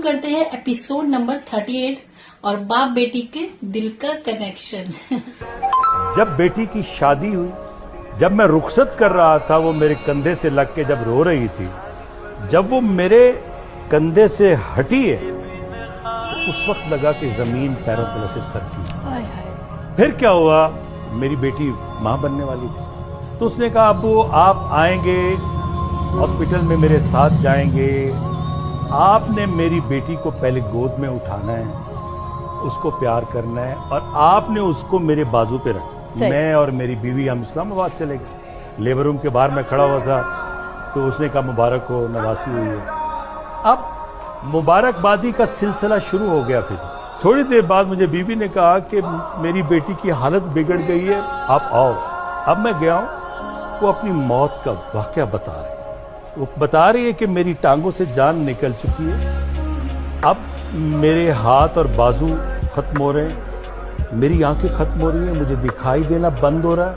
करते हैं episode number 38 और बाप बेटी के दिल का कनेक्शन। जब बेटी की शादी हुई, जब मैं रुखसत कर रहा था, वो मेरे कंधे से लग के जब रो रही थी, जब वो मेरे कंधे से हटी है, तो उस वक्त लगा कि जमीन पैरों तले से सरकी। फिर क्या हुआ, मेरी बेटी मां बनने वाली थी, तो उसने कहा अब्बू आप आएंगे, हॉस्पिटल में मेरे साथ जाएंगे, आपने मेरी बेटी को पहले गोद में उठाना है, उसको प्यार करना है और आपने उसको मेरे बाजू पे रखना। मैं और मेरी बीवी हम इस्लामाबाद चले गए। लेबर रूम के बाहर मैं खड़ा हुआ था, तो उसने कहा मुबारक हो, नवासी हुई है। अब मुबारकबादी का सिलसिला शुरू हो गया। फिर थोड़ी देर बाद मुझे बीवी ने कहा कि मेरी बेटी की हालत बिगड़ गई है, आप आओ। अब मैं गया हूं, वो अपनी मौत का वाकया बता रही है। वो बता रही है कि मेरी टांगों से जान निकल चुकी है, अब मेरे हाथ और बाजू खत्म हो रहे हैं, मेरी आंखें खत्म हो रही हैं, मुझे दिखाई देना बंद हो रहा है,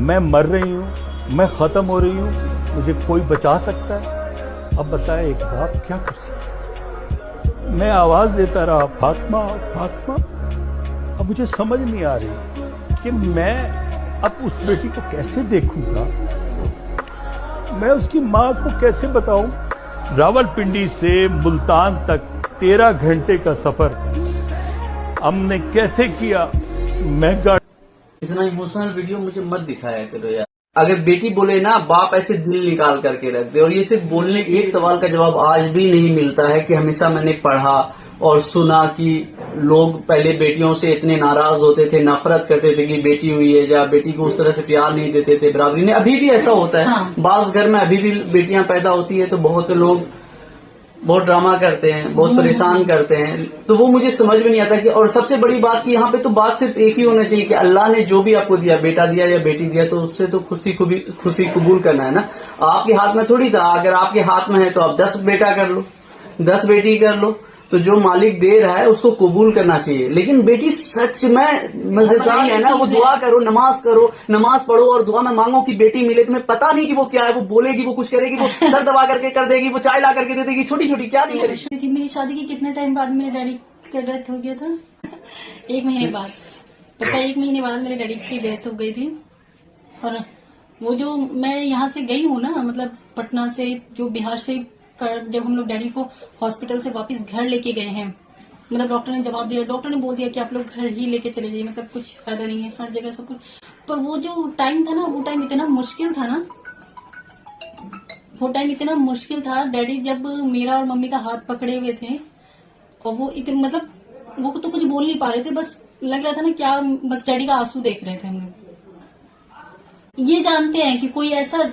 मैं मर रही हूं, मैं खत्म हो रही हूं, मुझे कोई बचा सकता है? अब बताए एक बाप क्या कर सकता? मैं आवाज देता रहा फातिमा फातिमा। अब मुझे समझ नहीं आ रही कि मैं अब उस बेटी को कैसे देखूंगा, मैं उसकी मां को कैसे बताऊं। रावलपिंडी से मुल्तान तक 13 घंटे का सफर हमने कैसे किया। मैं इतना इमोशनल वीडियो मुझे मत दिखाया करो यार। अगर बेटी बोले ना, बाप ऐसे दिल निकाल करके रख दे। और ये सिर्फ बोलने एक सवाल का जवाब आज भी नहीं मिलता है कि हमेशा मैंने पढ़ा और सुना कि लोग पहले बेटियों से इतने नाराज होते थे, नफरत करते थे कि बेटी हुई है, या बेटी को उस तरह से प्यार नहीं देते थे, बराबरी नहीं। अभी भी ऐसा होता है। हाँ। बास घर में अभी भी बेटियां पैदा होती है तो बहुत लोग बहुत ड्रामा करते हैं, बहुत परेशान करते हैं। तो वो मुझे समझ में नहीं आता कि, और सबसे बड़ी बात कि यहाँ पे तो बात सिर्फ एक ही होना चाहिए कि अल्लाह ने जो भी आपको दिया, बेटा दिया या बेटी दिया, तो उससे तो खुशी कबूल करना है ना। आपके हाथ में थोड़ी था। अगर आपके हाथ में है तो आप 10 बेटा कर लो, 10 बेटी कर लो, तो जो मालिक दे रहा है उसको कबूल करना चाहिए। लेकिन बेटी सच में मजेदार है ना, वो दुआ करो, नमाज पढ़ो और दुआ में मांगो कि बेटी मिले। तुम्हें पता नहीं कि वो क्या है, वो बोलेगी, वो कुछ करेगी, वो सर दबा करके कर देगी, वो चाय ला करके दे देगी, छोटी छोटी क्या नहीं करेगी। मेरी शादी के कितने टाइम बाद मेरे डैडी का डेथ हो गया था? 1 महीने बाद। पता 1 महीने बाद मेरे डैडी की डेथ हो गई थी। और वो जो मैं यहाँ से गई हूँ ना, मतलब पटना से, जो बिहार से, जब हम लोग डैडी को हॉस्पिटल से वापस घर लेके गए हैं, मतलब डॉक्टर ने जवाब दिया, डॉक्टर ने बोल दिया कि आप लोग घर ही लेके चले जाइए, मतलब कुछ फायदा नहीं है, हर जगह सब कुछ। पर वो जो टाइम था ना, वो टाइम इतना मुश्किल था ना, वो टाइम इतना मुश्किल था। डैडी जब मेरा और मम्मी का हाथ पकड़े हुए थे और वो इतने, मतलब वो तो कुछ बोल नहीं पा रहे थे, बस लग रहा था ना क्या, बस डैडी का आंसू देख रहे थे हम लोग। ये जानते हैं कि कोई ऐसा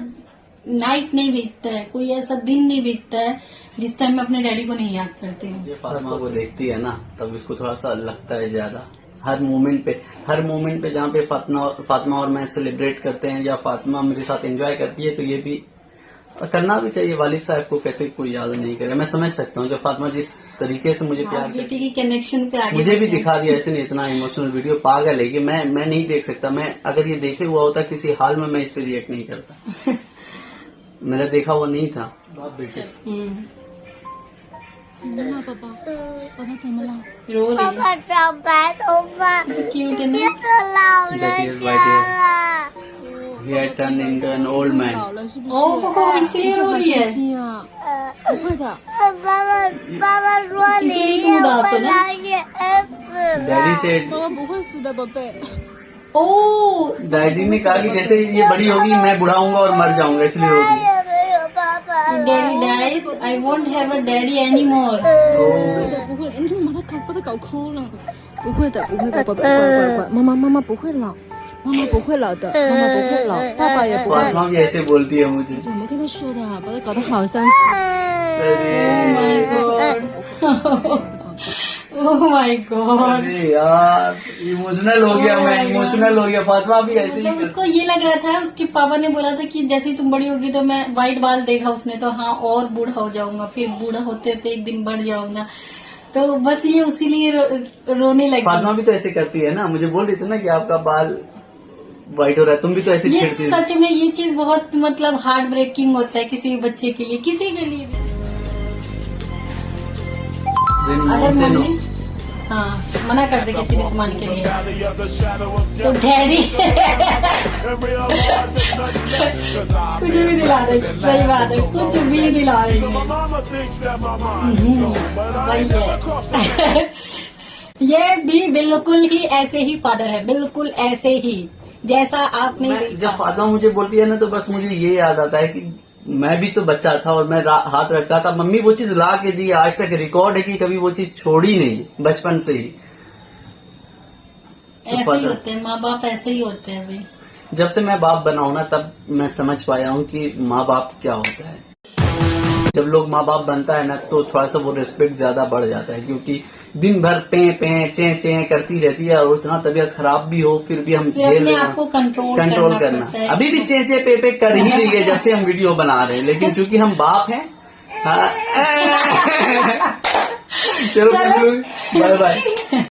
नाइट नहीं बीतता है, कोई ऐसा दिन नहीं बीतता है जिस टाइम मैं अपने डैडी को नहीं याद करती हूँ। ये फातिमा को देखती है ना, तब इसको थोड़ा सा लगता है ज्यादा। हर मोमेंट पे जहाँ पे फातिमा और मैं सेलिब्रेट करते हैं या फातिमा मेरे साथ एंजॉय करती है, तो ये भी करना भी चाहिए। वालिद साहब को कैसे कोई याद नहीं करे। मैं समझ सकता हूँ जब फातिमा जिस तरीके से मुझे प्यार बेटी की कनेक्शन पे आगे मुझे भी दिखा दिया ऐसे नहीं। इतना इमोशनल वीडियो पागल है कि मैं नहीं देख सकता। मैं अगर ये देखे हुआ होता किसी हाल में, मैं इस पे रिएक्ट नहीं करता। मेरा देखा वो नहीं था। बाप बेटे रो क्यूट है ना। He had turned into an old man. इसलिए रो रही है। 不会的。爸爸说你也会来也 Daddy said 妈妈不会死的，宝贝。 ओ डैडी ने कहा कि जैसे ये बड़ी होगी मैं बुढ़ा होऊंगा और मर जाऊंगा, इसलिए होगी। Daddy dies, I won't have a daddy anymore. 不会的，你怎么把他搞抠了？不会的，不会的，宝贝，乖，妈妈不会老，妈妈不会老的，妈妈不会老，爸爸也不会。 Fatima भी ऐसे बोलती है मुझे। 怎么跟他说的？把他搞得好伤心。 Oh my God. अरे यार इमोशनल हो गया मैं, इमोशनल हो गया। फातिमा भी ऐसे ही मतलब उसको ये लग रहा था, उसके पापा ने बोला था कि जैसे ही तुम बड़ी होगी, तो मैं व्हाइट बाल देखा उसने तो हाँ और बूढ़ा हो जाऊंगा, फिर बूढ़ा होते होते एक दिन बढ़ जाऊंगा, तो बस ये उसीलिए रोने लगी। फातिमा भी तो ऐसे करती है ना, मुझे बोल रही थी ना कि आपका बाल व्हाइट हो रहा है, तुम भी तो ऐसे छेड़ती हो। सच में ये चीज बहुत मतलब हार्ट ब्रेकिंग होता है किसी भी बच्चे के लिए, किसी के लिए भी। अगर से नो। मम्मी हाँ मना कर दे किसी भी सामान के लिए तो डैडी कुछ भी दिला देगी। सही बात है, कुछ भी दिला देगी। सही है। ये भी बिल्कुल ही ऐसे ही फादर है, बिल्कुल ऐसे ही जैसा आपने मैं देखा। जब फातिमा मुझे बोलती है ना तो बस मुझे ये याद आता है कि मैं भी तो बच्चा था और मैं हाथ रखता था, मम्मी वो चीज ला के दी। आज तक रिकॉर्ड है कि कभी वो चीज छोड़ी नहीं, बचपन से ही। ऐसे ही होते हैं माँ बाप, ऐसे ही होते हैं भाई। जब से मैं बाप बना हूं ना तब मैं समझ पाया हूं कि माँ बाप क्या होता है। जब लोग माँ बाप बनता है ना तो थोड़ा सा वो रिस्पेक्ट ज्यादा बढ़ जाता है, क्योंकि दिन भर पे चे चे करती रहती है और उतना तबीयत खराब भी हो फिर भी हम फिर झेल अपने रहे आप को हैं। कंट्रोल कंट्रोल करना करना पड़ता है। अभी भी चे पे कर ही रही है जब से हम वीडियो बना रहे हैं, लेकिन चूंकि हम बाप हैं। हाँ। चलो बाय बाय।